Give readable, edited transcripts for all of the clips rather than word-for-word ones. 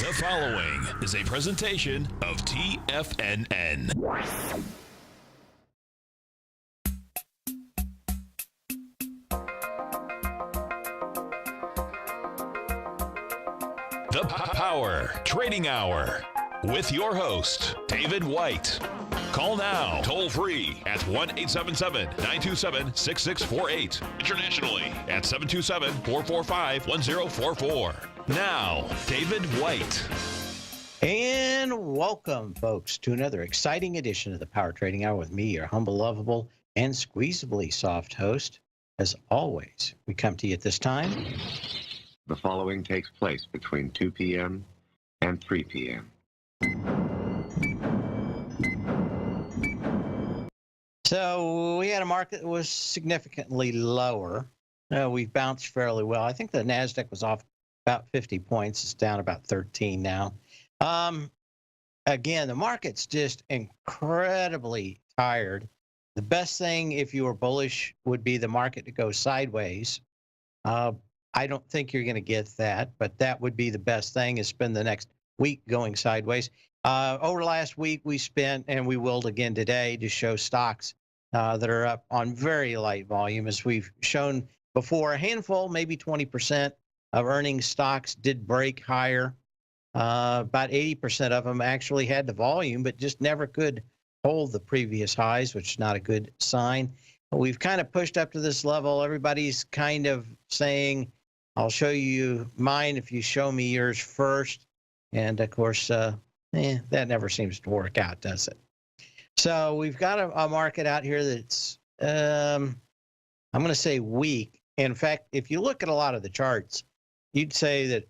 The following is a presentation of TFNN. The Power Trading Hour with your host, David White. Call now, toll free at 1-877-927-6648. Internationally at 727-445-1044. Now, David White. And welcome, folks, to another exciting edition of the Power Trading Hour with me, your humble, lovable, and squeezably soft host. As always, we come to you at this time. The following takes place between 2 p.m. and 3 p.m. So we had a market that was significantly lower. We bounced fairly well. I think the NASDAQ was off about 50 points. It's down about 13 now. Again, the market's just incredibly tired. The best thing, if you were bullish, would be the market to go sideways. I don't think you're going to get that, but that would be the best thing, is spend the next week going sideways. Over last week, we spent, and we will again today, to show stocks that are up on very light volume. As we've shown before, a handful, maybe 20% of earnings stocks did break higher. About 80% of them actually had the volume, but just never could hold the previous highs, which is not a good sign. But we've kind of pushed up to this level. Everybody's kind of saying, I'll show you mine if you show me yours first. And of course, that never seems to work out, does it? So we've got a market out here that's, I'm going to say weak. In fact, if you look at a lot of the charts, you'd say that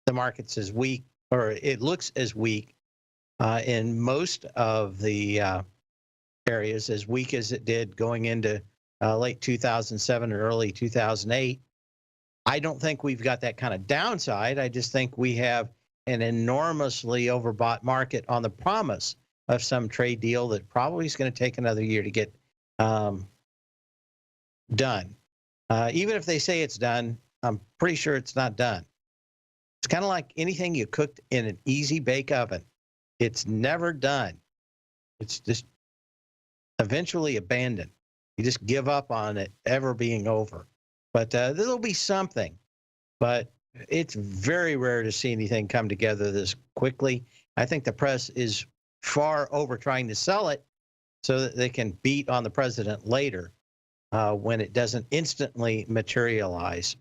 the market's as weak, or it looks as weak in most of the areas, as weak as it did going into late 2007 or early 2008. I don't think we've got that kind of downside. I just think we have an enormously overbought market on the promise of some trade deal that probably is going to take another year to get done. Even if they say it's done, I'm pretty sure it's not done. It's kind of like anything you cooked in an easy bake oven. It's never done. It's just eventually abandoned. You just give up on it ever being over. But there'll be something. But it's very rare to see anything come together this quickly. I think the press is far over trying to sell it so that they can beat on the president later when it doesn't instantly materialize.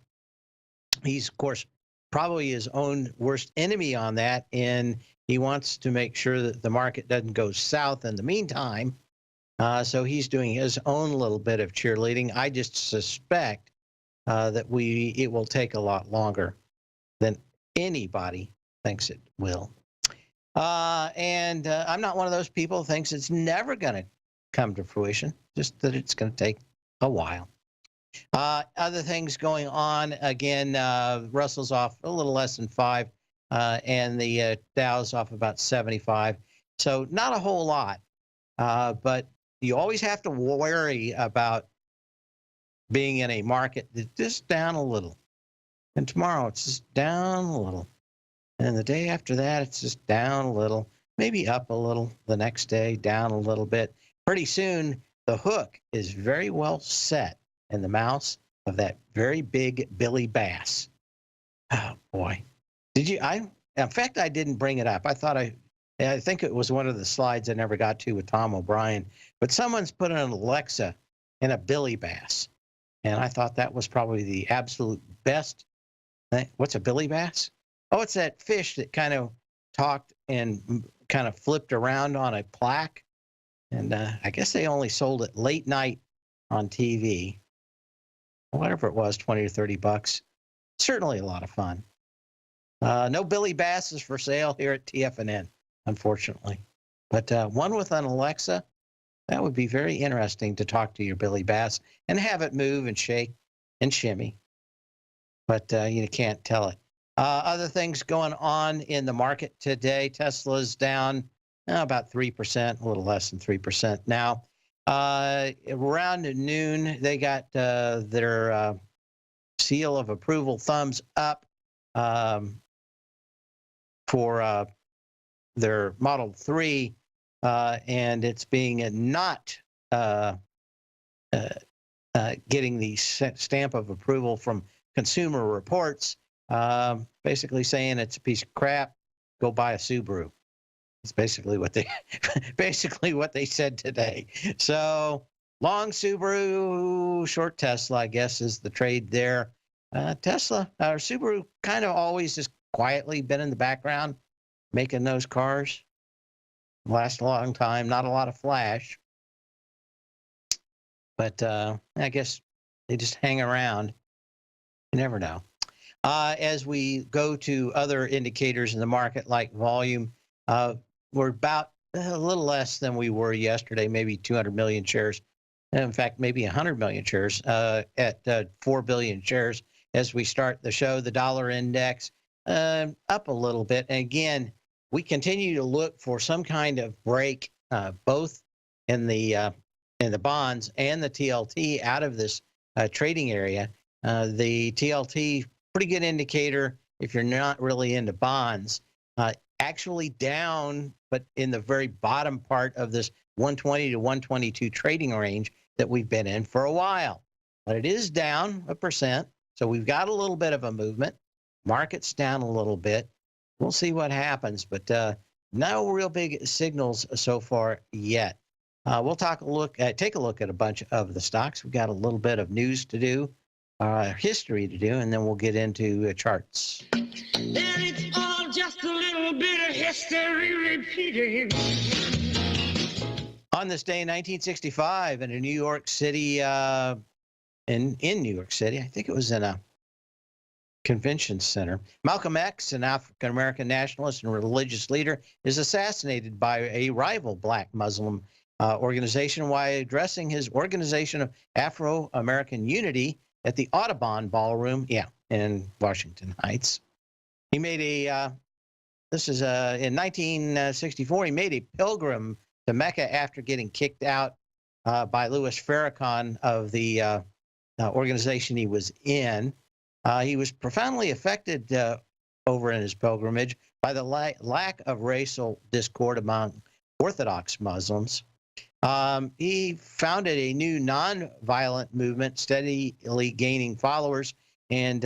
He's, of course, probably his own worst enemy on that, and he wants to make sure that the market doesn't go south in the meantime. So he's doing his own little bit of cheerleading. I just suspect that it will take a lot longer than anybody thinks it will. And I'm not one of those people who thinks it's never going to come to fruition, just that it's going to take a while. Other things going on, again, Russell's off a little less than 5, and the Dow's off about 75. So not a whole lot, but you always have to worry about being in a market that's just down a little. And tomorrow it's just down a little. And the day after that, it's just down a little, maybe up a little. The next day, down a little bit. Pretty soon, the hook is very well set in the mouth of that very big Billy Bass. Oh, boy. In fact, I didn't bring it up. I think it was one of the slides I never got to with Tom O'Brien. But someone's put an Alexa in a Billy Bass. And I thought that was probably the absolute best thing. What's a Billy Bass? Oh, it's that fish that kind of talked and kind of flipped around on a plaque. And I guess they only sold it late night on TV. Whatever it was, 20 or 30 bucks. Certainly a lot of fun. No Billy Basses for sale here at TFNN, unfortunately. But one with an Alexa, that would be very interesting to talk to your Billy Bass and have it move and shake and shimmy. But you can't tell it. Other things going on in the market today. Tesla's down about 3%, a little less than 3% now. Around noon, they got their seal of approval, thumbs up. for their Model 3, and it's being not getting the stamp of approval from Consumer Reports, basically saying it's a piece of crap. Go buy a Subaru. It's basically what they said today. So long Subaru, short Tesla, I guess, is the trade there. Tesla or Subaru kind of always just quietly been in the background making those cars. Last a long time, not a lot of flash. But I guess they just hang around. You never know. As we go to other indicators in the market like volume, we're about a little less than we were yesterday, maybe 200 million shares. In fact, maybe 100 million shares at 4 billion shares as we start the show. The dollar index up a little bit. And again, we continue to look for some kind of break, both in the bonds and the TLT out of this trading area. The TLT, pretty good indicator if you're not really into bonds. Actually down, but in the very bottom part of this 120 to 122 trading range that we've been in for a while. But it is down 1%, so we've got a little bit of a movement. Market's down a little bit. We'll see what happens, but no real big signals so far yet. We'll take a look at a bunch of the stocks. We've got a little bit of news to do, history to do, and then we'll get into charts. And it's all just a little bit of history repeating. On this day in 1965, in New York City, in New York City, I think it was in a convention center, Malcolm X, an African-American nationalist and religious leader, is assassinated by a rival black Muslim organization while addressing his Organization of Afro-American Unity at the Audubon Ballroom, in Washington Heights. He made in 1964, he made a pilgrim to Mecca after getting kicked out by Louis Farrakhan of the organization he was in. He was profoundly affected over in his pilgrimage by the lack of racial discord among Orthodox Muslims. He founded a new nonviolent movement, steadily gaining followers, and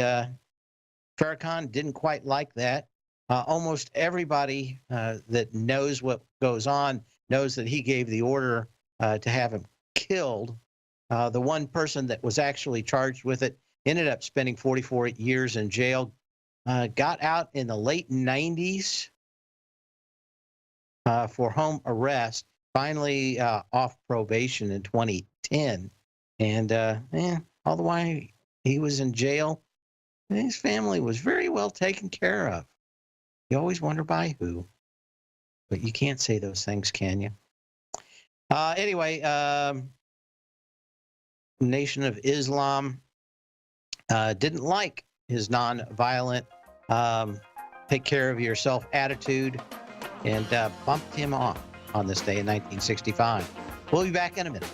Farrakhan didn't quite like that. Almost everybody that knows what goes on knows that he gave the order to have him killed. The one person that was actually charged with it ended up spending 44 years in jail, got out in the late 90s for home arrest, finally off probation in 2010. And all the while he was in jail, his family was very well taken care of. You always wonder by who, but you can't say those things, can you? Anyway, Nation of Islam didn't like his nonviolent, take care of yourself attitude, and bumped him off on this day in 1965. We'll be back in a minute.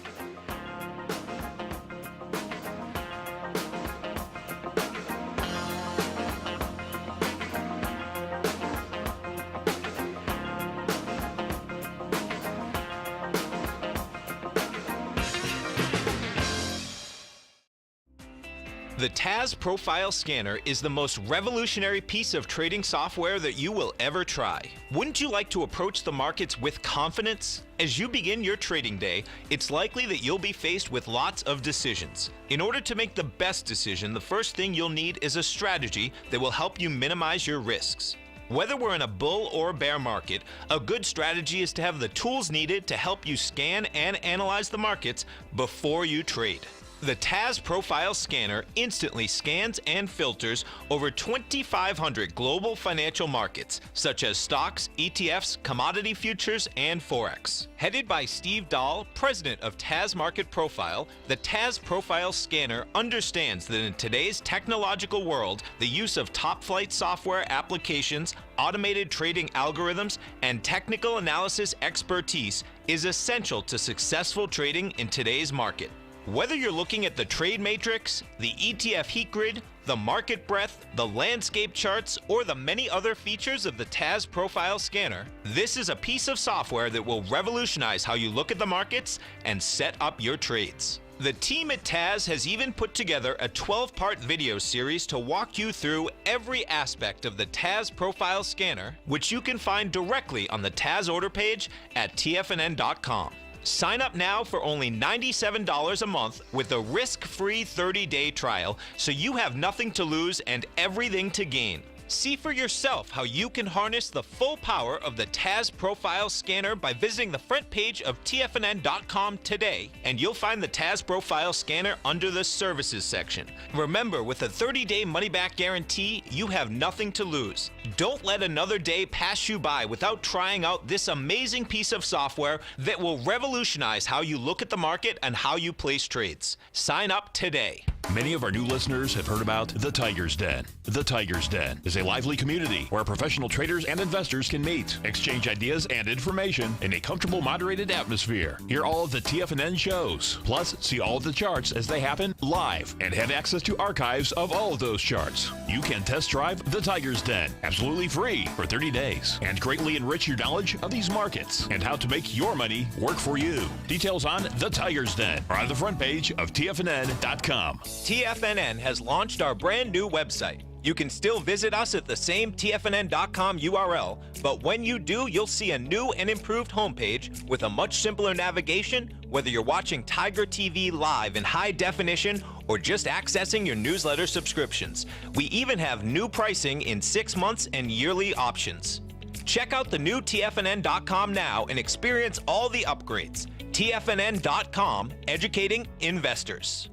The TAS Profile Scanner is the most revolutionary piece of trading software that you will ever try. Wouldn't you like to approach the markets with confidence? As you begin your trading day, it's likely that you'll be faced with lots of decisions. In order to make the best decision, the first thing you'll need is a strategy that will help you minimize your risks. Whether we're in a bull or bear market, a good strategy is to have the tools needed to help you scan and analyze the markets before you trade. The TAS Profile Scanner instantly scans and filters over 2,500 global financial markets, such as stocks, ETFs, commodity futures, and Forex. Headed by Steve Dahl, president of TAS Market Profile, the TAS Profile Scanner understands that in today's technological world, the use of top-flight software applications, automated trading algorithms, and technical analysis expertise is essential to successful trading in today's market. Whether you're looking at the trade matrix, the ETF heat grid, the market breadth, the landscape charts, or the many other features of the TAS Profile Scanner, this is a piece of software that will revolutionize how you look at the markets and set up your trades. The team at TAS has even put together a 12-part video series to walk you through every aspect of the TAS Profile Scanner, which you can find directly on the TAS order page at TFNN.com. Sign up now for only $97 a month with a risk-free 30-day trial, so you have nothing to lose and everything to gain. See for yourself how you can harness the full power of the TAS Profile Scanner by visiting the front page of TFNN.com today, and you'll find the TAS Profile Scanner under the Services section. Remember, with a 30-day money-back guarantee, you have nothing to lose. Don't let another day pass you by without trying out this amazing piece of software that will revolutionize how you look at the market and how you place trades. Sign up today. Many of our new listeners have heard about the Tiger's Den. The Tiger's Den is a lively community where professional traders and investors can meet, exchange ideas and information in a comfortable, moderated atmosphere. Hear all of the TFNN shows, plus see all of the charts as they happen live and have access to archives of all of those charts. You can test drive the Tiger's Den absolutely free for 30 days and greatly enrich your knowledge of these markets and how to make your money work for you. Details on the Tiger's Den are on the front page of TFNN.com. TFNN has launched our brand new website. You can still visit us at the same TFNN.com URL, but when you do, you'll see a new and improved homepage with a much simpler navigation, whether you're watching Tiger TV live in high definition or just accessing your newsletter subscriptions. We even have new pricing in 6 months and yearly options. Check out the new TFNN.com now and experience all the upgrades. TFNN.com, educating investors.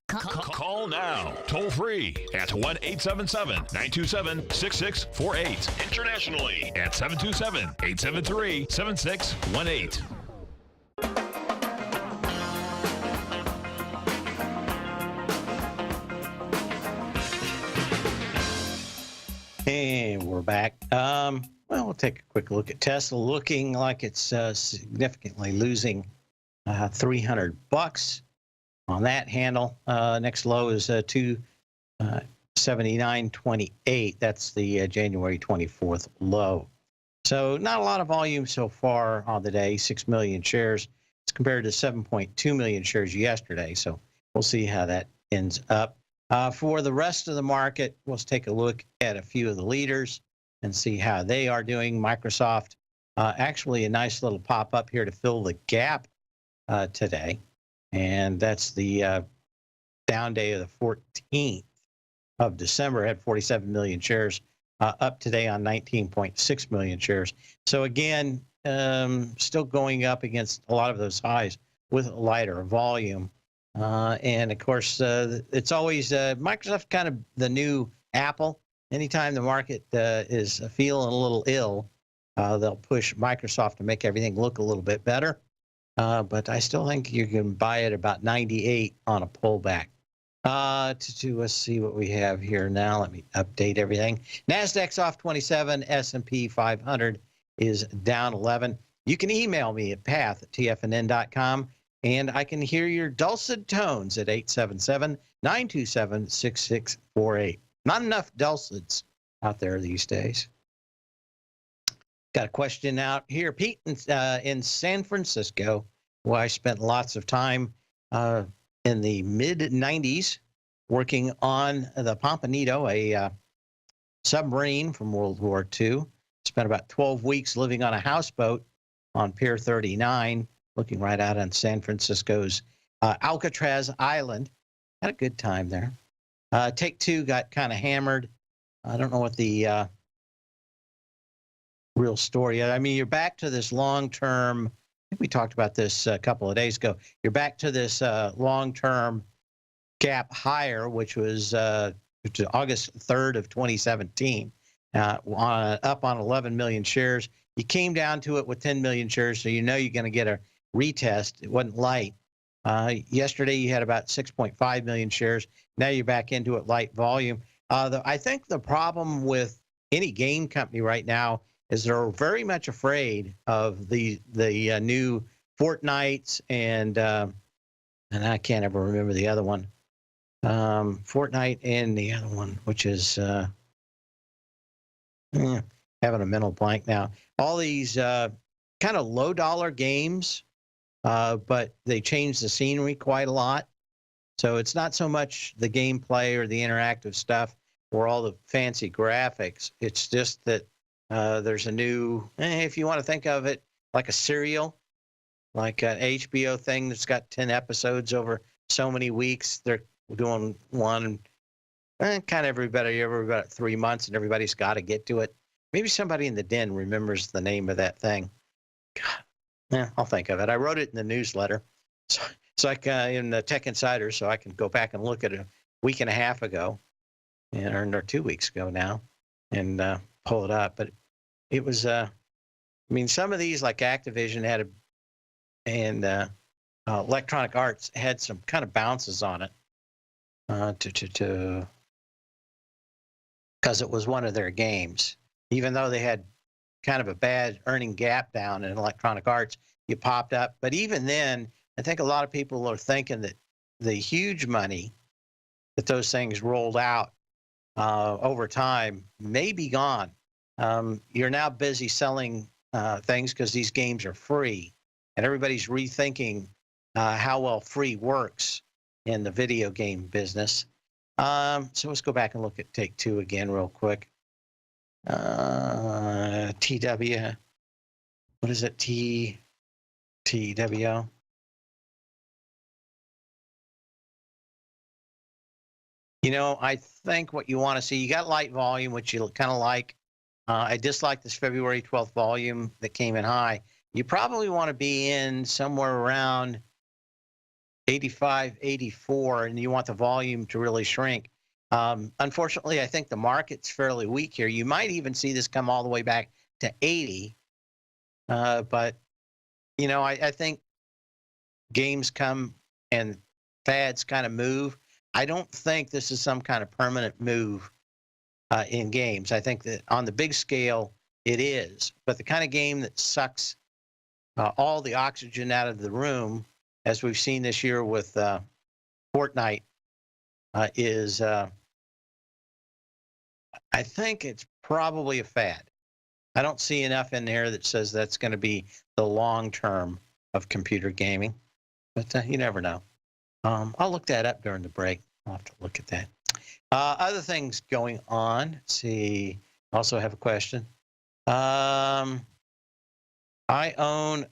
Call now, toll free at 1-877-927-6648. Internationally at 727-873-7618. And we're back. Well, we'll take a quick look at Tesla, looking like it's significantly losing $300 on that handle. Next low is 279.28. That's the January 24th low. So not a lot of volume so far on the day. 6 million shares. It's compared to 7.2 million shares yesterday. So we'll see how that ends up. For the rest of the market, let's take a look at a few of the leaders and see how they are doing. Microsoft, actually a nice little pop up here to fill the gap today. And that's the down day of the 14th of December. Had 47 million shares, up today on 19.6 million shares. So again, still going up against a lot of those highs with lighter volume. And of course, it's always Microsoft, kind of the new Apple. Anytime the market is feeling a little ill, they'll push Microsoft to make everything look a little bit better. But I still think you can buy it about 98 on a pullback. Let's see what we have here now. Let me update everything. NASDAQ's off 27. S&P 500 is down 11. You can email me at path@tfnn.com, and I can hear your dulcet tones at 877-927-6648. Not enough dulcets out there these days. Got a question out here. Pete in San Francisco, where I spent lots of time in the mid-90s working on the Pompanito, a submarine from World War II. Spent about 12 weeks living on a houseboat on Pier 39, looking right out on San Francisco's Alcatraz Island. Had a good time there. Take Two got kind of hammered. I don't know what the real story. I mean, you're back to this long-term, I think we talked about this a couple of days ago. You're back to this long-term gap higher, which was August 3rd of 2017, up on 11 million shares. You came down to it with 10 million shares, so you know you're going to get a retest. It wasn't light. Yesterday, you had about 6.5 million shares. Now you're back into it, light volume. I think the problem with any game company right now is they're very much afraid of the new Fortnites and I can't ever remember the other one. Fortnite and the other one, which is having a mental blank now. All these kind of low dollar games, but they change the scenery quite a lot. So it's not so much the gameplay or the interactive stuff or all the fancy graphics. It's just that there's a new, if you want to think of it like a serial, like an HBO thing that's got 10 episodes over so many weeks. They're doing one kind of every about 3 months, and everybody's got to get to it. Maybe somebody in the den remembers the name of that thing. God, yeah, I'll think of it. I wrote it in the newsletter. So it's like in the Tech Insider, so I can go back and look at it a week and a half ago, or 2 weeks ago now, and pull it up. But it was, I mean, some of these like Activision had and Electronic Arts had some kind of bounces on it, because it was one of their games, even though they had kind of a bad earning gap down in Electronic Arts. You popped up, but even then, I think a lot of people are thinking that the huge money that those things rolled out over time may be gone. You're now busy selling things because these games are free, and everybody's rethinking how well free works in the video game business. So let's go back and look at Take Two again real quick. TW, what is it? TW. You know, I think what you want to see, you got light volume, which you kind of like. I dislike this February 12th volume that came in high. You probably want to be in somewhere around 85, 84, and you want the volume to really shrink. Unfortunately, I think the market's fairly weak here. You might even see this come all the way back to 80. But, you know, I think games come and fads kind of move. I don't think this is some kind of permanent move in games. I think that on the big scale, it is. But the kind of game that sucks all the oxygen out of the room, as we've seen this year with Fortnite, is, I think it's probably a fad. I don't see enough in there that says that's going to be the long term of computer gaming, but you never know. I'll look that up during the break. I'll have to look at that. Other things going on. Let's see. Also have a question. I own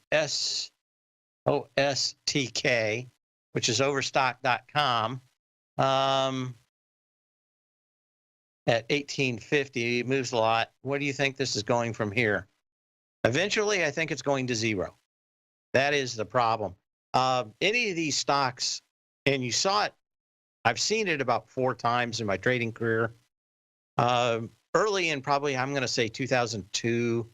SOSTK, which is overstock.com. At 1850, it moves a lot. What do you think this is going from here? Eventually, I think it's going to zero. That is the problem. Any of these stocks, and you saw it, I've seen it about 4 times in my trading career. Early in probably, I'm going to say 2002.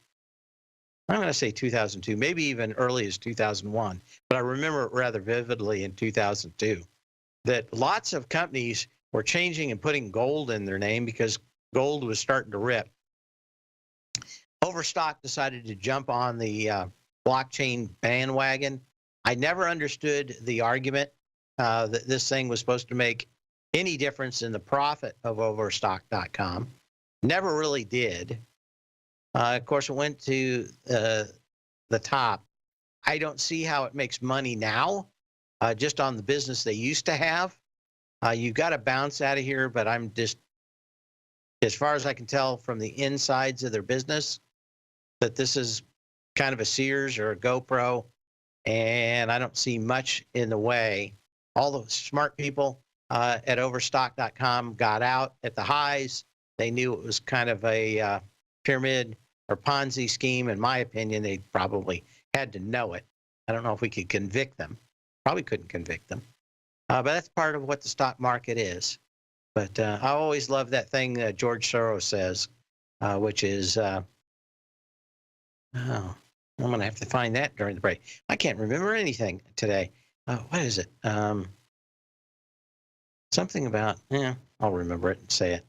I'm going to say 2002, maybe even early as 2001. But I remember it rather vividly in 2002, that lots of companies were changing and putting gold in their name because gold was starting to rip. Overstock decided to jump on the blockchain bandwagon. I never understood the argument that this thing was supposed to make any difference in the profit of Overstock.com. Never really did. Of course, it went to the top. I don't see how it makes money now, just on the business they used to have. You've got to bounce out of here, but I'm just, as far as I can tell from the insides of their business, that this is kind of a Sears or a GoPro, and I don't see much in the way. All the smart people at Overstock.com got out at the highs. They knew it was kind of a pyramid or Ponzi scheme. In my opinion, they probably had to know it. I don't know if we could convict them. Probably couldn't convict them. But that's part of what the stock market is. But I always love that thing George Soros says, which is, oh, I'm going to have to find that during the break. I can't remember anything today. What is it? Something about, I'll remember it and say it.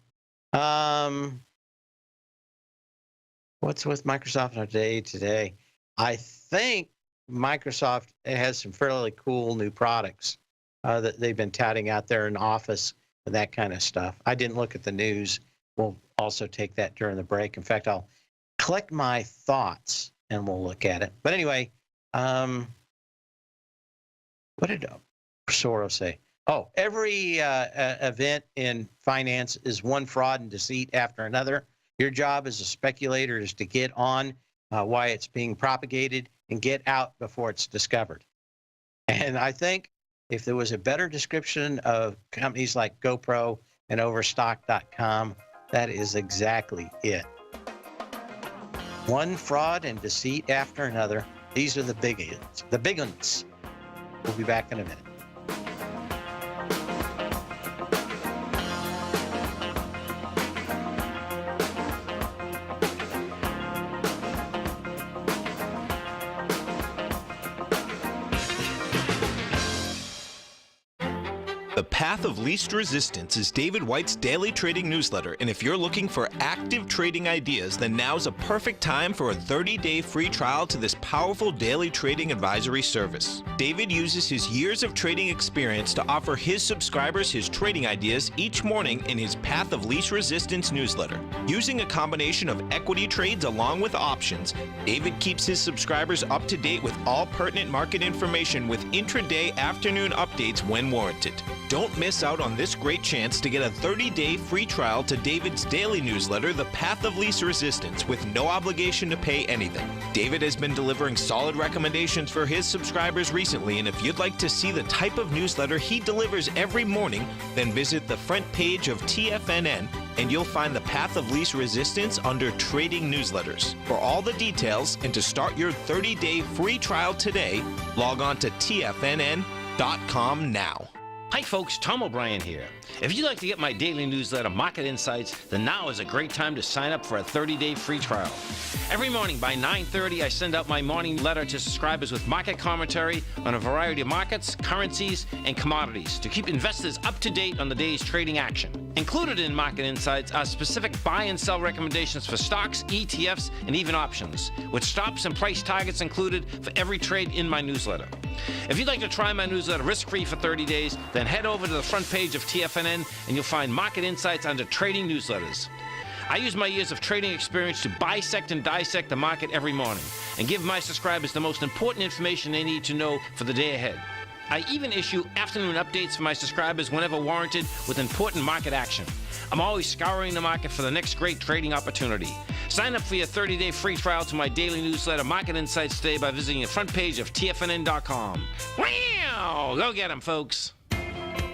What's with Microsoft today? I think Microsoft has some fairly cool new products that they've been touting out there in office and that kind of stuff. I didn't look at the news. We'll also take that during the break. In fact, I'll collect my thoughts and we'll look at it. But anyway, what did Soros say? Oh, every event in finance is one fraud and deceit after another. Your job as a speculator is to get on why it's being propagated and get out before it's discovered. And I think if there was a better description of companies like GoPro and Overstock.com, that is exactly it. One fraud and deceit after another. These are the big ones. The big ones. We'll be back in a minute. The Path of Least Resistance is David White's daily trading newsletter, and if you're looking for active trading ideas, then now's a perfect time for a 30-day free trial to this powerful daily trading advisory service. David uses his years of trading experience to offer his subscribers his trading ideas each morning in his Path of Least Resistance newsletter. Using a combination of equity trades along with options, David keeps his subscribers up to date with all pertinent market information with intraday afternoon updates when warranted. Don't miss out on this great chance to get a 30-day free trial to David's daily newsletter, The Path of Least Resistance, with no obligation to pay anything. David has been delivering solid recommendations for his subscribers recently, and if you'd like to see the type of newsletter he delivers every morning, then visit the front page of TFNN and you'll find The Path of Least Resistance under Trading Newsletters. For all the details and to start your 30-day free trial today, log on to TFNN.com now. Hi folks, Tom O'Brien here. If you'd like to get my daily newsletter, Market Insights, then now is a great time to sign up for a 30-day free trial. Every morning by 9:30, I send out my morning letter to subscribers with market commentary on a variety of markets, currencies, and commodities to keep investors up to date on the day's trading action. Included in Market Insights are specific buy and sell recommendations for stocks, ETFs, and even options, with stops and price targets included for every trade in my newsletter. If you'd like to try my newsletter risk-free for 30 days, then head over to the front page of TFNN and you'll find Market Insights under Trading Newsletters. I use my years of trading experience to bisect and dissect the market every morning and give my subscribers the most important information they need to know for the day ahead. I even issue afternoon updates for my subscribers whenever warranted with important market action. I'm always scouring the market for the next great trading opportunity. Sign up for your 30-day free trial to my daily newsletter, Market Insights, today by visiting the front page of TFNN.com. Wow! Go get 'em, folks!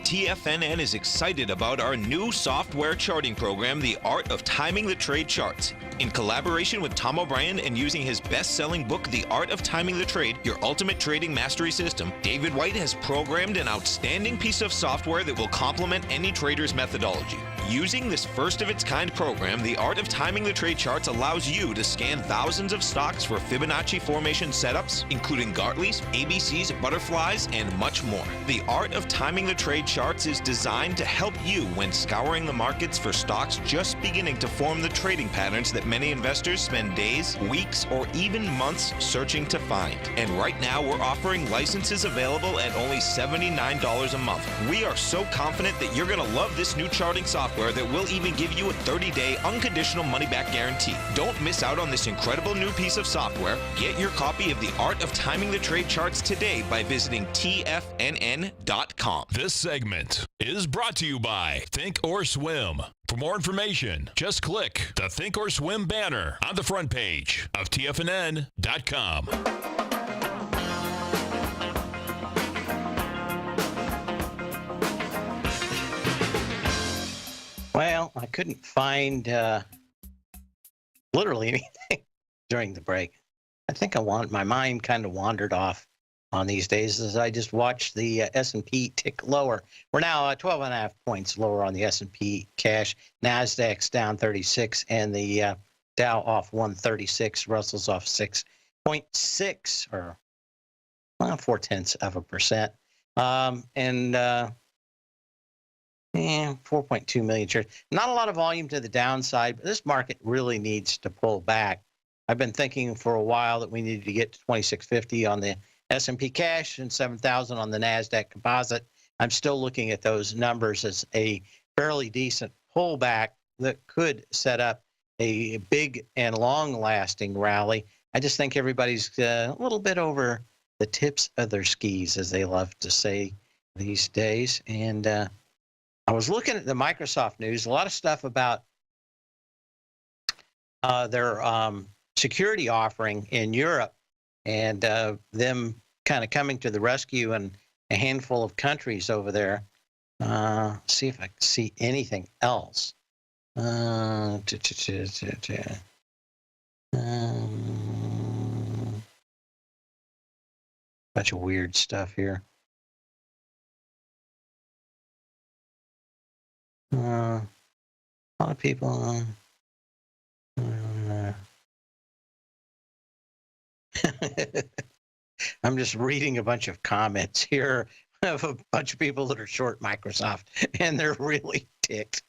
TFNN is excited about our new software charting program, The Art of Timing the Trade Charts. In collaboration with Tom O'Brien and using his best-selling book, The Art of Timing the Trade, Your Ultimate Trading Mastery System, David White has programmed an outstanding piece of software that will complement any trader's methodology. Using this first-of-its-kind program, The Art of Timing the Trade Charts allows you to scan thousands of stocks for Fibonacci formation setups, including Gartley's, ABC's, butterflies, and much more. The Art of Timing the Trade Charts is designed to help you when scouring the markets for stocks just beginning to form the trading patterns that many investors spend days, weeks, or even months searching to find. And right now, we're offering licenses available at only $79 a month. We are so confident that you're going to love this new charting software that will even give you a 30-day unconditional money-back guarantee. Don't miss out on this incredible new piece of software. Get your copy of The Art of Timing the Trade Charts today by visiting TFNN.com. This segment is brought to you by Think or Swim. For more information, just click the Think or Swim banner on the front page of TFNN.com. Well, I couldn't find literally anything during the break. I think my mind kind of wandered off on these days as I just watched the S&P tick lower. We're now 12.5 points lower on the S&P cash. NASDAQ's down 36 and the Dow off 136. Russell's off 6.6 or 0.4%. And 4.2 million shares. Not a lot of volume to the downside, but this market really needs to pull back. I've been thinking for a while that we needed to get to 2650 on the S&P cash and 7,000 on the NASDAQ composite. I'm still looking at those numbers as a fairly decent pullback that could set up a big and long-lasting rally. I just think everybody's a little bit over the tips of their skis, as they love to say these days. And I was looking at the Microsoft news, a lot of stuff about their security offering in Europe, and them kind of coming to the rescue in a handful of countries over there. See if I can see anything else. Bunch of weird stuff here. A lot of people. I'm just reading a bunch of comments here of a bunch of people that are short Microsoft, and they're really ticked.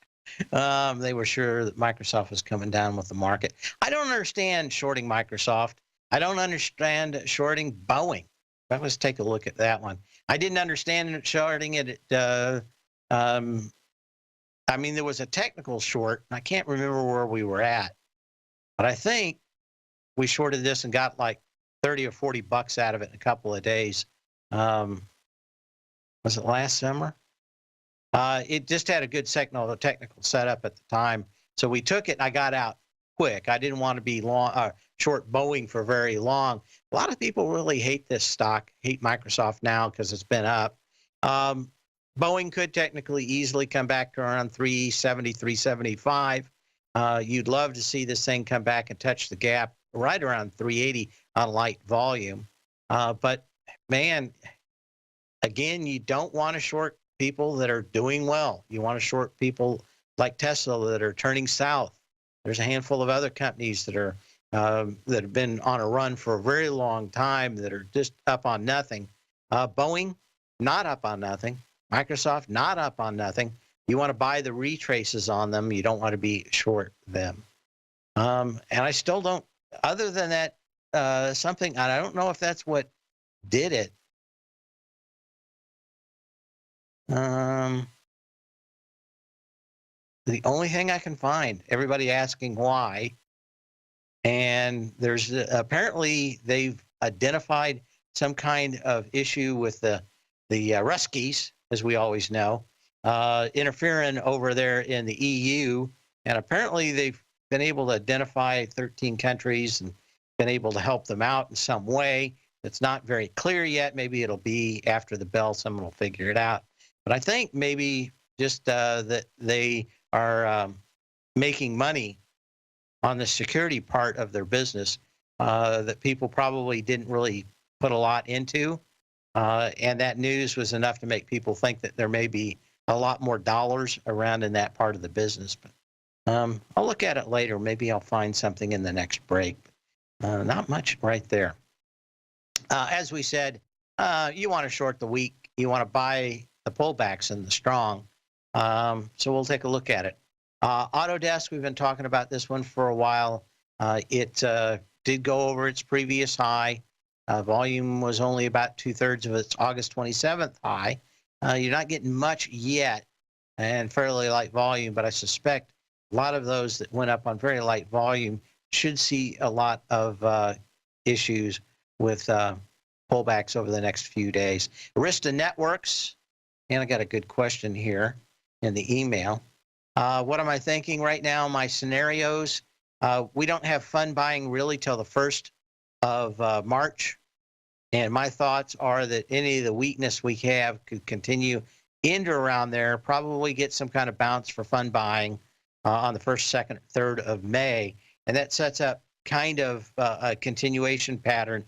They were sure that Microsoft was coming down with the market. I don't understand shorting Microsoft. I don't understand shorting Boeing. But let's take a look at that one. I didn't understand shorting it at, I mean, there was a technical short. I can't remember where we were at, but I think we shorted this and got like 30 or 40 bucks out of it in a couple of days. Was it last summer? It just had a good technical setup at the time. So we took it and I got out quick. I didn't want to be long, short Boeing for very long. A lot of people really hate this stock, hate Microsoft now because it's been up. Boeing could technically easily come back to around 370, 375. You'd love to see this thing come back and touch the gap right around 380 on light volume. But man, again, you don't want to short people that are doing well. You want to short people like Tesla that are turning south. There's a handful of other companies that are that have been on a run for a very long time that are just up on nothing. Boeing, not up on nothing. Microsoft, not up on nothing. You want to buy the retraces on them. You don't want to be short them. And I still don't, other than that, something, and I don't know if that's what did it. The only thing I can find, everybody asking why, and there's apparently they've identified some kind of issue with the Ruskies, as we always know, interfering over there in the EU, and apparently they've been able to identify 13 countries and been able to help them out in some way. It's not very clear yet. Maybe it'll be after the bell. Someone will figure it out. But I think maybe just that they are making money on the security part of their business that people probably didn't really put a lot into. And that news was enough to make people think that there may be a lot more dollars around in that part of the business. But I'll look at it later. Maybe I'll find something in the next break. Not much right there. As we said, you want to short the weak. You want to buy the pullbacks and the strong. So we'll take a look at it. Autodesk, we've been talking about this one for a while. It did go over its previous high. Volume was only about 2/3 of its August 27th high. You're not getting much yet and fairly light volume, but I suspect a lot of those that went up on very light volume should see a lot of issues with pullbacks over the next few days. Arista Networks, and I got a good question here in the email. What am I thinking right now? My scenarios, we don't have fund buying really till the 1st of March. And my thoughts are that any of the weakness we have could continue into around there, probably get some kind of bounce for fund buying on the 1st, 2nd, 3rd of May. And that sets up kind of a continuation pattern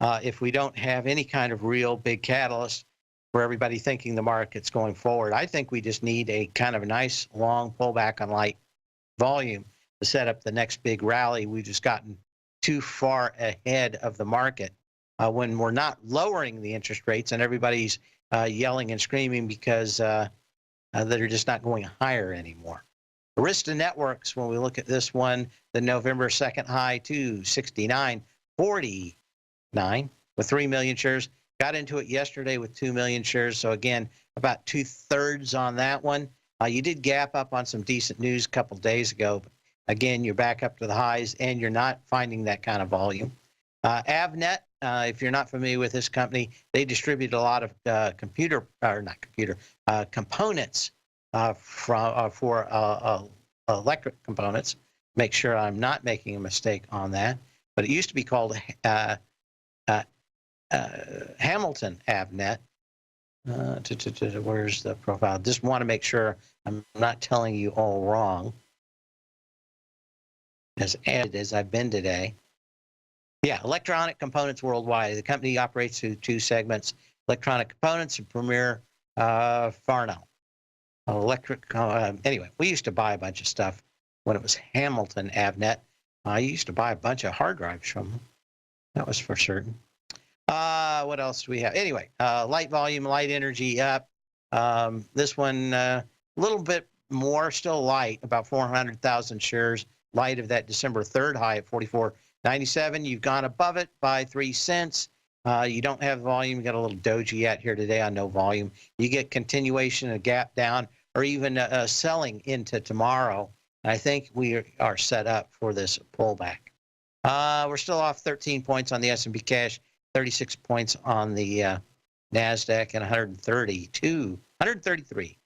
if we don't have any kind of real big catalyst for everybody thinking the market's going forward. I think we just need a kind of a nice long pullback on light volume to set up the next big rally. We've just gotten too far ahead of the market when we're not lowering the interest rates and everybody's yelling and screaming because they're just not going higher anymore. Arista Networks, when we look at this one, the November 2nd high, 269.49 with 3 million shares. Got into it yesterday with 2 million shares. So again, about 2/3 on that one. You did gap up on some decent news a couple days ago. But again, you're back up to the highs, and you're not finding that kind of volume. Avnet, if you're not familiar with this company, they distribute a lot of components for electric components. Make sure I'm not making a mistake on that. But it used to be called Hamilton Avnet. Where's the profile? Just want to make sure I'm not telling you all wrong. As added as I've been today. Yeah, Electronic Components Worldwide. The company operates through two segments: Electronic Components and Premier Farnell. Anyway, we used to buy a bunch of stuff when it was Hamilton Avnet. I used to buy a bunch of hard drives from them. That was for certain. What else do we have? Anyway, light volume, light energy up. This one a little bit more, still light, about 400,000 shares. Light of that December 3rd high at 44.97. You've gone above it by 3 cents. You don't have volume. You got a little doji out here today on no volume. You get continuation, a gap down, or even selling into tomorrow. And I think we are set up for this pullback. We're still off 13 points on the S&P cash, 36 points on the NASDAQ, and 133,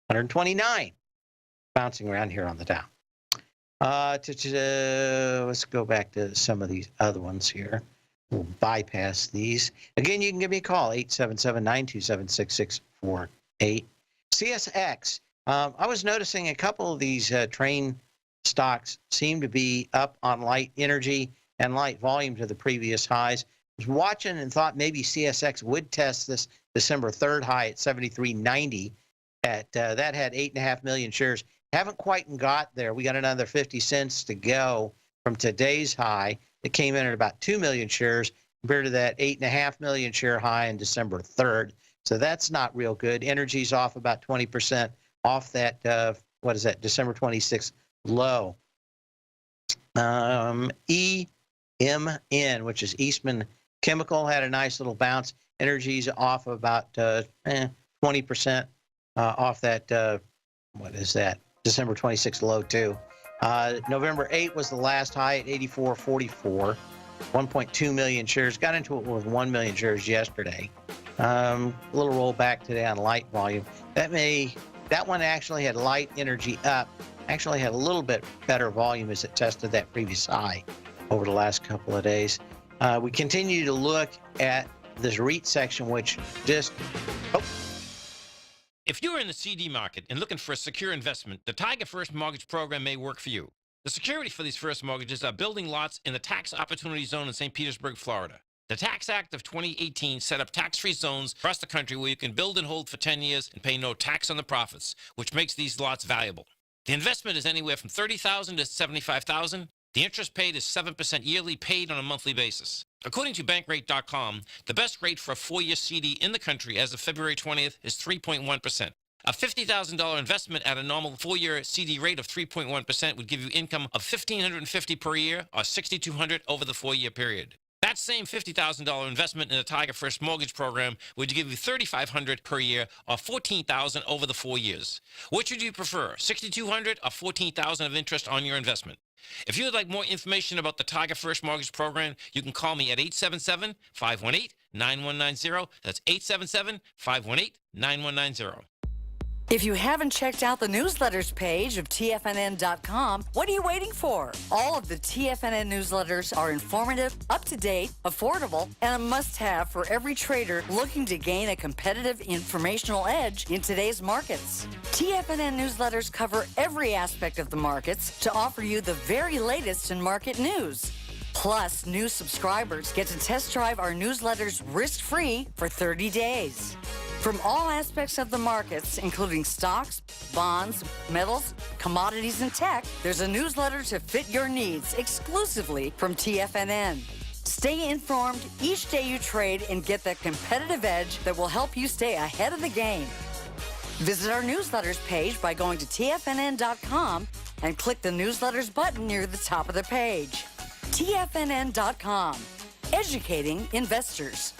129. Bouncing around here on the Dow. Let's go back to some of these other ones here. We'll bypass these. Again, you can give me a call, 877-927-6648. CSX. I was noticing a couple of these train stocks seem to be up on light energy and light volume to the previous highs. I was watching and thought maybe CSX would test this December 3rd high at 73.90. That had 8.5 million shares. Haven't quite got there. We got another 50 cents to go from today's high. It came in at about 2 million shares compared to that 8.5 million share high on December 3rd. So that's not real good. Energy's off about 20% off that, December 26th low. EMN, which is Eastman Chemical, had a nice little bounce. Energy's off about 20% off that, December 26th low too. November 8th was the last high at 84.44. 1.2 million shares. Got into it with 1 million shares yesterday. A little rollback today on light volume. That one actually had light energy up. Actually had a little bit better volume as it tested that previous high over the last couple of days. We continue to look at this REIT section, which just... If you're in the CD market and looking for a secure investment, the Tiger First Mortgage Program may work for you. The security for these first mortgages are building lots in the tax opportunity zone in St. Petersburg, Florida. The Tax Act of 2018 set up tax-free zones across the country where you can build and hold for 10 years and pay no tax on the profits, which makes these lots valuable. The investment is anywhere from $30,000 to $75,000. The interest paid is 7% yearly, paid on a monthly basis. According to Bankrate.com, the best rate for a 4-year CD in the country as of February 20th is 3.1%. A $50,000 investment at a normal 4-year CD rate of 3.1% would give you income of $1,550 per year or $6,200 over the 4-year period. That same $50,000 investment in the Tiger First Mortgage Program would give you $3,500 per year or $14,000 over the 4 years. Which would you prefer, $6,200 or $14,000 of interest on your investment? If you would like more information about the Tiger First Mortgage Program, you can call me at 877-518-9190. That's 877-518-9190. If you haven't checked out the newsletters page of TFNN.com, what are you waiting for? All of the TFNN newsletters are informative, up-to-date, affordable, and a must-have for every trader looking to gain a competitive informational edge in today's markets. TFNN newsletters cover every aspect of the markets to offer you the very latest in market news. Plus, new subscribers get to test drive our newsletters risk-free for 30 days. From all aspects of the markets, including stocks, bonds, metals, commodities, and tech, there's a newsletter to fit your needs exclusively from TFNN. Stay informed each day you trade and get that competitive edge that will help you stay ahead of the game. Visit our newsletters page by going to TFNN.com and click the newsletters button near the top of the page. TFNN.com, educating investors.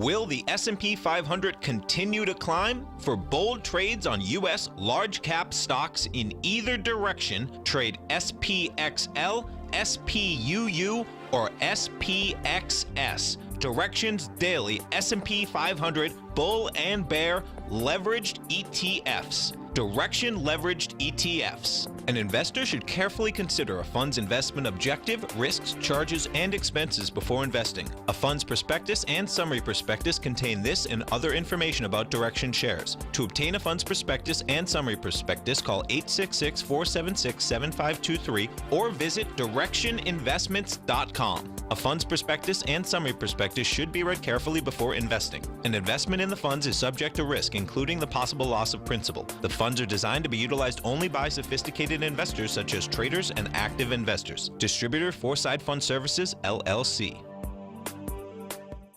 Will the S&P 500 continue to climb? For bold trades on U.S. large cap stocks in either direction, trade SPXL, SPUU, or SPXS. Directions Daily S&P 500 Bull and Bear Leveraged ETFs. Direction Leveraged ETFs. An investor should carefully consider a fund's investment objective, risks, charges, and expenses before investing. A fund's prospectus and summary prospectus contain this and other information about Direction shares. To obtain a fund's prospectus and summary prospectus, call 866-476-7523 or visit directioninvestments.com. A fund's prospectus and summary prospectus should be read carefully before investing. An investment in the funds is subject to risk, including the possible loss of principal. The funds are designed to be utilized only by sophisticated investors such as traders and active investors. Distributor Foreside Fund Services, LLC.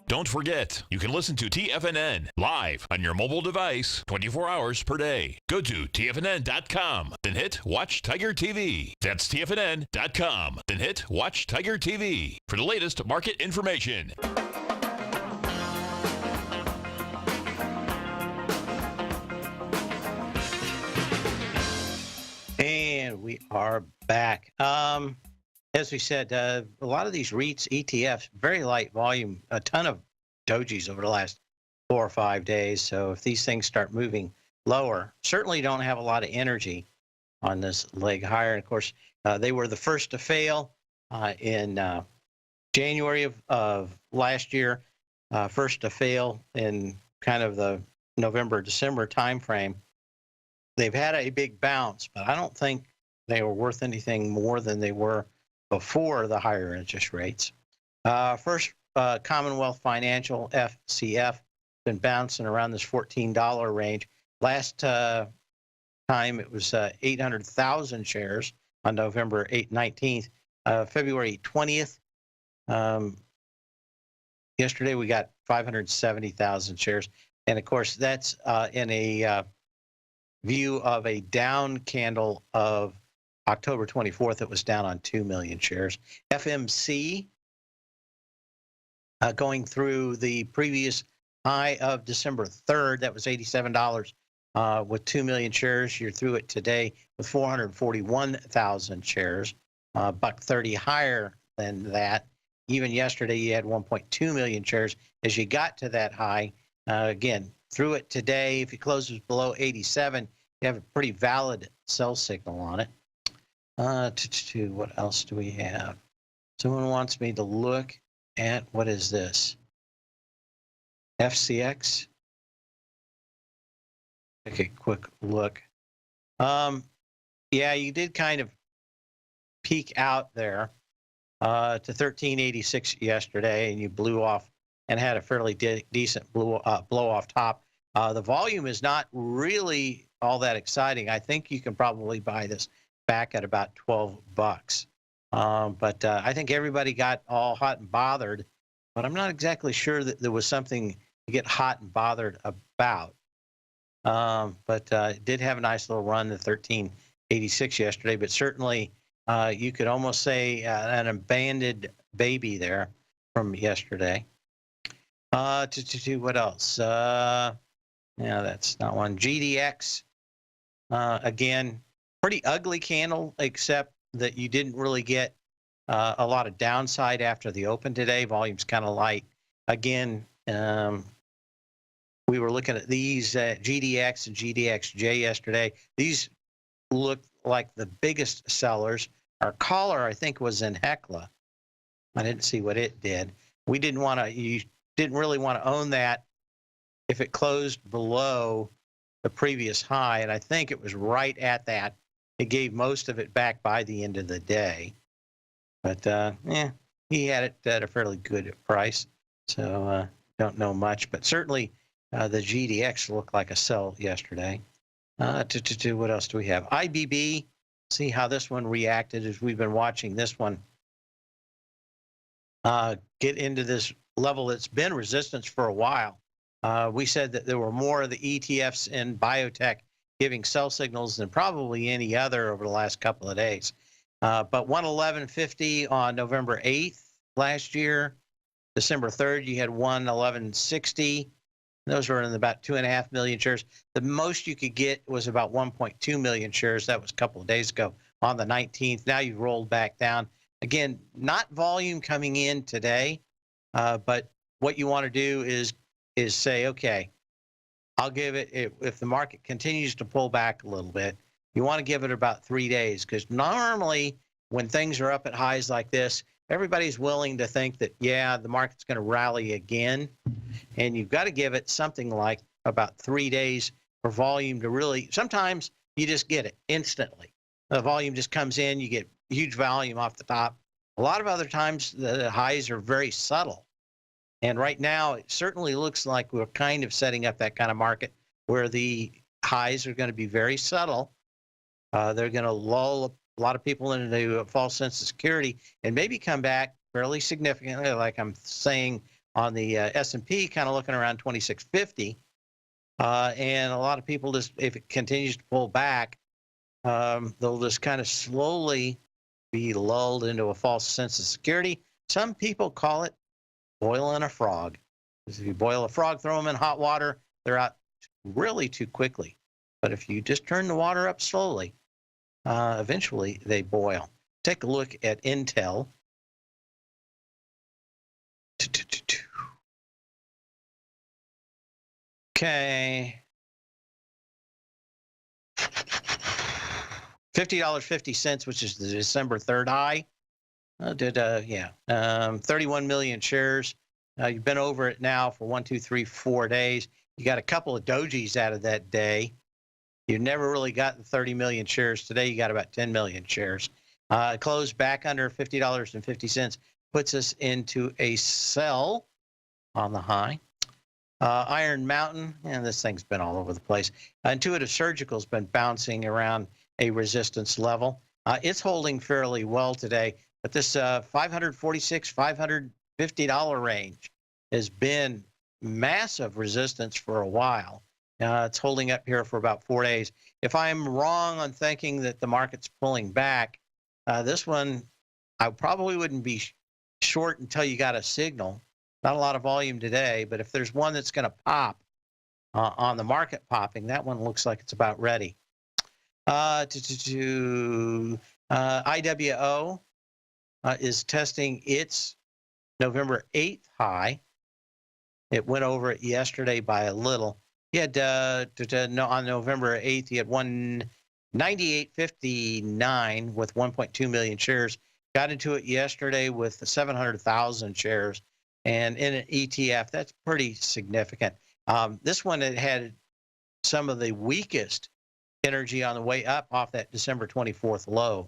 Don't forget, you can listen to TFNN live on your mobile device 24 hours per day. Go to TFNN.com, then hit Watch Tiger TV. That's TFNN.com, then hit Watch Tiger TV for the latest market information. And we are back. As we said, a lot of these REITs, ETFs, very light volume, a ton of dojis over the last 4 or 5 days. So if these things start moving lower, certainly don't have a lot of energy on this leg higher. And of course, they were the first to fail in January of last year, first to fail in kind of the November, December timeframe. They've had a big bounce, but I don't think they were worth anything more than they were before the higher interest rates. First, Commonwealth Financial, FCF, been bouncing around this $14 range. Last time it was 800,000 shares on November 19th. February 20th, yesterday we got 570,000 shares. And of course, that's in a view of a down candle of October 24th. It was down on 2 million shares. FMC going through the previous high of December 3rd, that was $87 with 2 million shares. You're through it today with 441,000 shares, $1.30 higher than that. Even yesterday, you had 1.2 million shares as you got to that high. Again, through it today, if it closes below 87, you have a pretty valid sell signal on it. What else do we have? Someone wants me to look at, what is this? FCX. Take a quick look. Yeah, you did kind of peak out there to 1386 yesterday, and you blew off and had a fairly decent blow off top. The volume is not really all that exciting. I think you can probably buy this back at about $12. But I think everybody got all hot and bothered, but I'm not exactly sure that there was something to get hot and bothered about. But it did have a nice little run to 1386 yesterday, but certainly you could almost say an abandoned baby there from yesterday. What else? Yeah, that's not one. GDX, again, pretty ugly candle, except that you didn't really get a lot of downside after the open today. Volume's kind of light. Again, we were looking at these GDX and GDXJ yesterday. These look like the biggest sellers. Our caller, I think, was in Hecla. I didn't see what it did. We didn't want to, you didn't really want to own that if it closed below the previous high, and I think it was right at that. It gave most of it back by the end of the day. But, yeah, he had it at a fairly good price, so don't know much. But certainly the GDX looked like a sell yesterday. What else do we have? IBB, see how this one reacted as we've been watching this one get into this level that's been resistance for a while. We said that there were more of the ETFs in biotech giving sell signals than probably any other over the last couple of days. But 111.50 on November 8th last year, December 3rd, you had 11160. Those were in about 2.5 million shares. The most you could get was about 1.2 million shares. That was a couple of days ago on the 19th. Now you've rolled back down. Again, not volume coming in today, but what you want to do is say, okay, I'll give it, if the market continues to pull back a little bit, you want to give it about 3 days, because normally when things are up at highs like this, everybody's willing to think that, yeah, the market's going to rally again. And you've got to give it something like about 3 days for volume to really, sometimes you just get it instantly. The volume just comes in, you get huge volume off the top. A lot of other times the highs are very subtle. And right now it certainly looks like we're kind of setting up that kind of market where the highs are going to be very subtle. They're going to lull a lot of people into a false sense of security and maybe come back fairly significantly, like I'm saying on the S&P, kind of looking around 2650. And a lot of people just, if it continues to pull back, they'll just kind of slowly be lulled into a false sense of security. Some people call it boiling a frog. If you boil a frog, throw them in hot water, they're out really too quickly. But if you just turn the water up slowly, eventually they boil. Take a look at Intel. Okay. $50.50, which is the December 3rd high. 31 million shares. You've been over it now for 1, 2, 3, 4 days. You got a couple of dojis out of that day. You never really got the 30 million shares. Today you got about 10 million shares. Closed back under $50.50, puts us into a sell on the high. Iron Mountain, and this thing's been all over the place. Intuitive Surgical's been bouncing around a resistance level. It's holding fairly well today, but this $546, $550 range has been massive resistance for a while. It's holding up here for about 4 days. If I'm wrong on thinking that the market's pulling back, this one, I probably wouldn't be short until you got a signal. Not a lot of volume today, but if there's one that's going to pop on the market popping, that one looks like it's about ready. IWO is testing its November 8th high. It went over it yesterday by a little. He had on November 8th, he had 198.59 with 1.2 million shares. Got into it yesterday with 700,000 shares. And in an ETF, that's pretty significant. This one, it had some of the weakest energy on the way up off that December 24th low.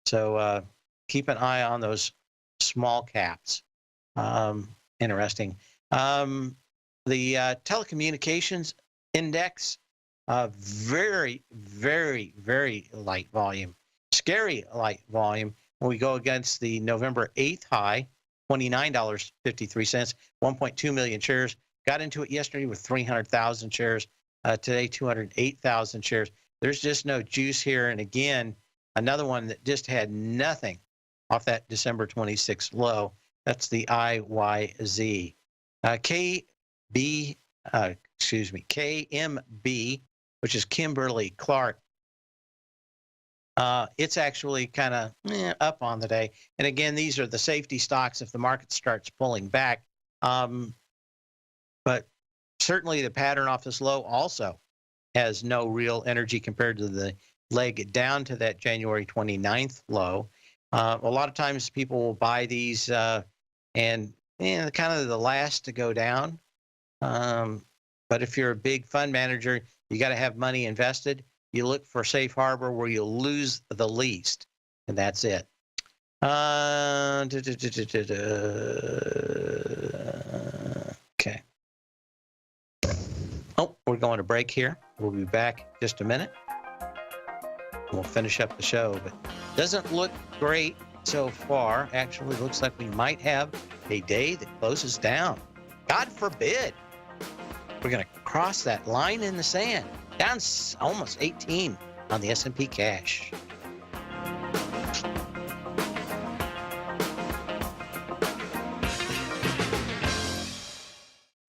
So keep an eye on those small caps. Interesting. The telecommunications index, very, very, very light volume. Scary light volume when we go against the November 8th high. $29.53, 1.2 million shares. Got into it yesterday with 300,000 shares. Today, 208,000 shares. There's just no juice here. And again, another one that just had nothing off that December 26th low. That's the IYZ. KMB, which is Kimberly-Clark. It's actually kind of up on the day. And again, these are the safety stocks if the market starts pulling back. But certainly the pattern off this low also has no real energy compared to the leg down to that January 29th low. A lot of times people will buy these and kind of the last to go down. But if you're a big fund manager, you got to have money invested. You look for safe harbor where you'll lose the least, and that's it. Okay. Oh, we're going to break here. We'll be back in just a minute. We'll finish up the show, but doesn't look great so far. Actually, looks like we might have a day that closes down. God forbid. We're going to cross that line in the sand. Down almost 18 on the S&P cash.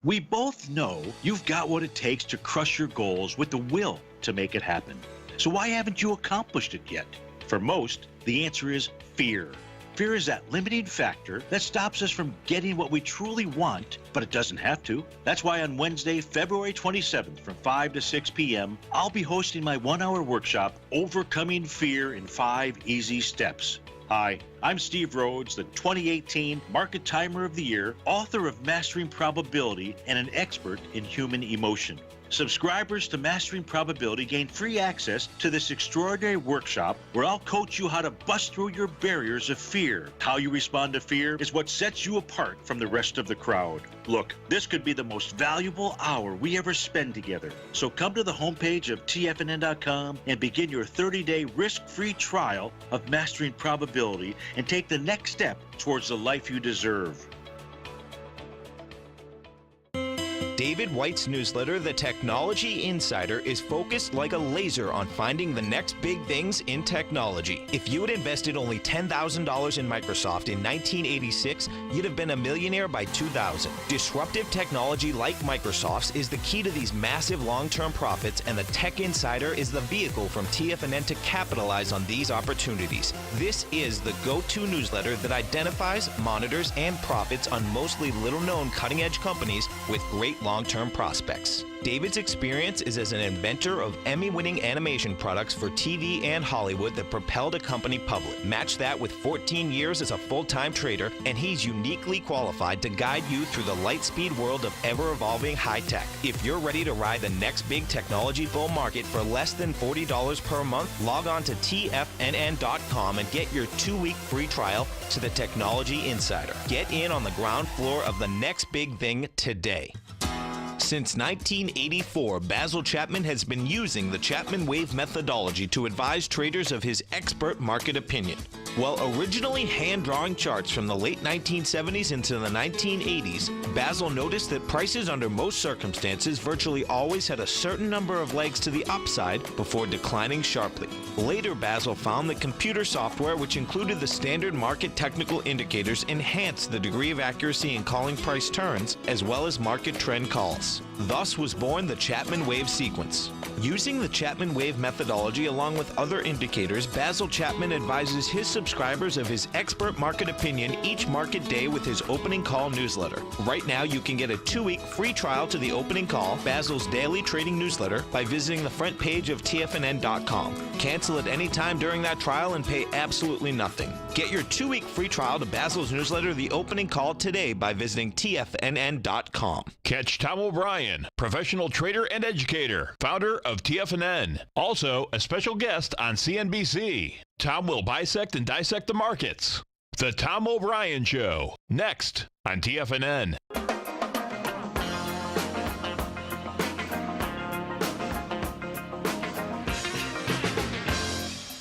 We both know you've got what it takes to crush your goals with the will to make it happen. So why haven't you accomplished it yet? For most, the answer is fear. Fear is that limiting factor that stops us from getting what we truly want, but it doesn't have to. That's why on Wednesday, February 27th from 5 to 6 p.m., I'll be hosting my 1-hour workshop, Overcoming Fear in 5 Easy Steps. Hi, I'm Steve Rhodes, the 2018 Market Timer of the Year, author of Mastering Probability, and an expert in human emotion. Subscribers to Mastering Probability gain free access to this extraordinary workshop where I'll coach you how to bust through your barriers of fear. How you respond to fear is what sets you apart from the rest of the crowd. Look, this could be the most valuable hour we ever spend together. So come to the homepage of TFNN.com and begin your 30-day risk-free trial of Mastering Probability and take the next step towards the life you deserve. David White's newsletter, The Technology Insider, is focused like a laser on finding the next big things in technology. If you had invested only $10,000 in Microsoft in 1986, you'd have been a millionaire by 2000. Disruptive technology like Microsoft's is the key to these massive long-term profits, and the Tech Insider is the vehicle from TFNN to capitalize on these opportunities. This is the go-to newsletter that identifies, monitors, and profits on mostly little-known cutting-edge companies with great long-term prospects. David's experience is as an inventor of Emmy-winning animation products for TV and Hollywood that propelled a company public. Match that with 14 years as a full-time trader, and he's uniquely qualified to guide you through the light-speed world of ever-evolving high-tech. If you're ready to ride the next big technology bull market for less than $40 per month, log on to TFNN.com and get your 2-week free trial to the Technology Insider. Get in on the ground floor of the next big thing today. Since 1984, Basil Chapman has been using the Chapman Wave methodology to advise traders of his expert market opinion. While originally hand-drawing charts from the late 1970s into the 1980s, Basil noticed that prices under most circumstances virtually always had a certain number of legs to the upside before declining sharply. Later, Basil found that computer software, which included the standard market technical indicators, enhanced the degree of accuracy in calling price turns, as well as market trend calls. Thus was born the Chapman Wave sequence. Using the Chapman Wave methodology along with other indicators, Basil Chapman advises his subscribers of his expert market opinion each market day with his opening call newsletter. Right now, you can get a 2-week free trial to the opening call, Basil's daily trading newsletter, by visiting the front page of TFNN.com. Cancel at any time during that trial and pay absolutely nothing. Get your 2-week free trial to Basil's newsletter, The Opening Call, today by visiting TFNN.com. Catch Tom O'Brien, professional trader and educator, founder of TFNN. Also, a special guest on CNBC. Tom will bisect and dissect the markets. The Tom O'Brien Show, next on TFNN.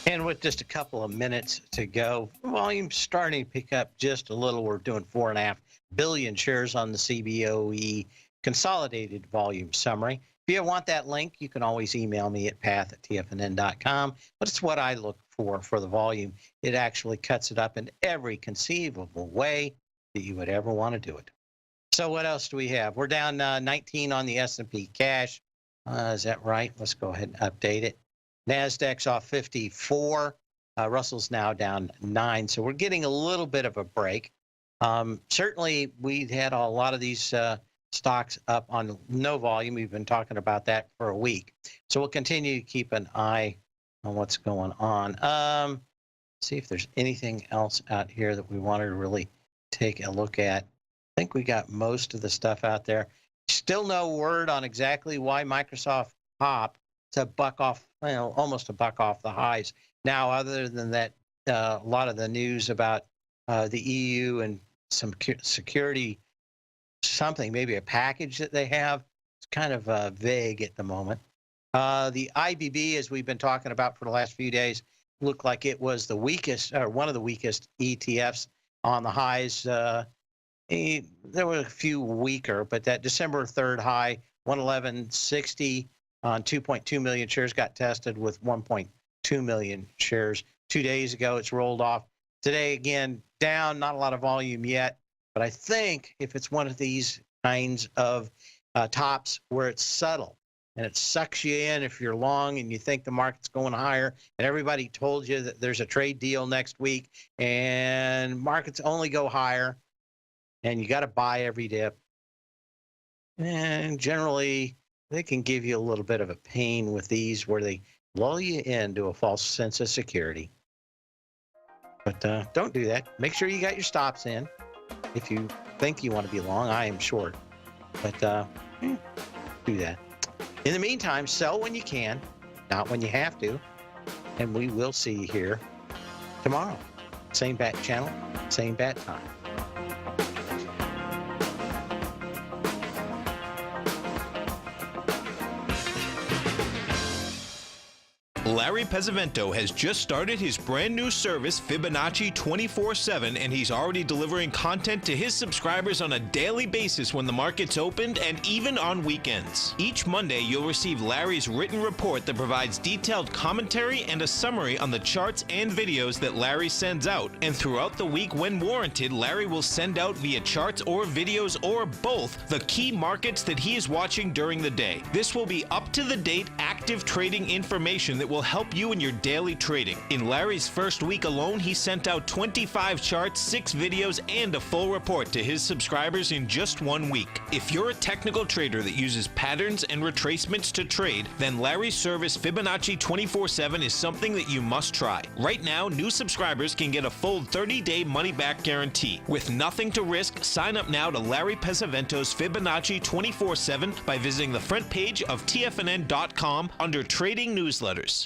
And with just a couple of minutes to go, volume's starting to pick up just a little. We're doing 4.5 billion shares on the CBOE consolidated volume summary. If you want that link, you can always email me at path@tfnn.com. But it's what I look for the volume. It actually cuts it up in every conceivable way that you would ever want to do it. So what else do we have? We're down 19 on the S&P cash. Is that right? Let's go ahead and update it. NASDAQ's off 54. Russell's now down 9. So we're getting a little bit of a break. Certainly, we had a lot of these stocks up on no volume. We've been talking about that for a week. So we'll continue to keep an eye on what's going on. See if there's anything else out here that we wanted to really take a look at. I think we got most of the stuff out there. Still no word on exactly why Microsoft popped to buck off, well, almost a buck off the highs. Now, other than that, a lot of the news about the EU and some security, something, maybe a package that they have, it's kind of vague at the moment. The IBB, as we've been talking about for the last few days, looked like it was the weakest, or one of the weakest ETFs on the highs. There were a few weaker, but that December 3rd high, 111.60 on 2.2 million shares got tested with 1.2 million shares. 2 days ago, it's rolled off. Today, again, down, not a lot of volume yet. But I think if it's one of these kinds of tops where it's subtle and it sucks you in if you're long and you think the market's going higher and everybody told you that there's a trade deal next week and markets only go higher and you got to buy every dip. And generally, they can give you a little bit of a pain with these where they lull you into a false sense of security. But don't do that. Make sure you got your stops in. If you think you want to be long, I am short. But do that. In the meantime, sell when you can, not when you have to. And we will see you here tomorrow. Same bat channel, same bat time. Larry Pesavento has just started his brand new service, Fibonacci 24/7, and he's already delivering content to his subscribers on a daily basis when the market's opened and even on weekends. Each Monday, you'll receive Larry's written report that provides detailed commentary and a summary on the charts and videos that Larry sends out. And throughout the week, when warranted, Larry will send out via charts or videos or both the key markets that he is watching during the day. This will be up-to-the-date, active trading information that will help you in your daily trading. In Larry's first week alone, he sent out 25 charts, 6 videos, and a full report to his subscribers in just 1 week. If you're a technical trader that uses patterns and retracements to trade, then Larry's service Fibonacci 24/7 is something that you must try. Right now, new subscribers can get a full 30-day money-back guarantee. With nothing to risk, sign up now to Larry Pesavento's Fibonacci 24/7 by visiting the front page of TFNN.com under Trading Newsletters.